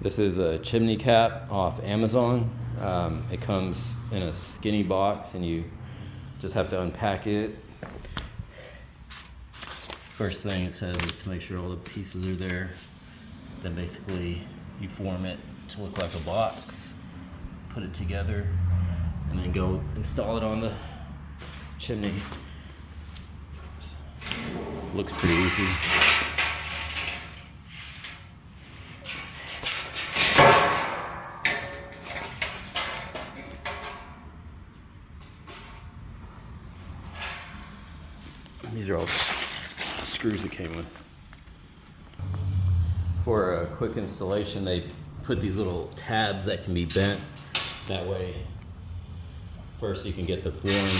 This is a chimney cap off Amazon. It comes in a skinny box and you just have to unpack it. First thing it says is to make sure all the pieces are there. Then basically you form it to look like a box, put it together, and then go install it on the chimney. Looks pretty easy. These are all screws it came with. For a quick installation, they put these little tabs that can be bent. That way, first you can get the flooring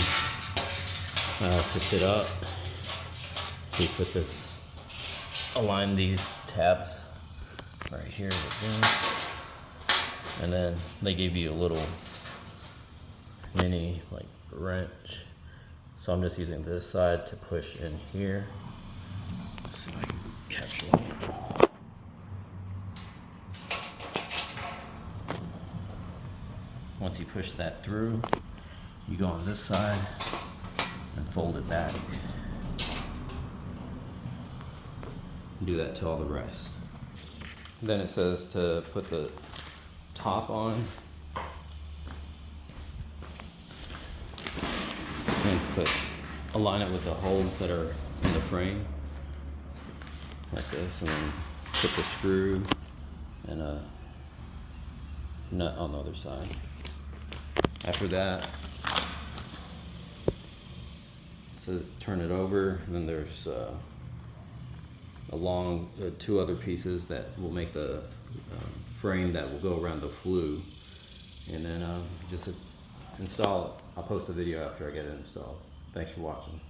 to sit up. So you put this, align these tabs right here with this. And then they gave you a little mini like wrench. So I'm just using this side to push in here. Let's see if I can capture it. Once you push that through, you go on this side and fold it back. Do that to all the rest. Then it says to put the top on and align it with the holes that are in the frame like this, and then put the screw and a nut on the other side. After that, it says turn it over, and then there's two other pieces that will make the frame that will go around the flue, and then just install it. I'll post a video after I get it installed. Thanks for watching.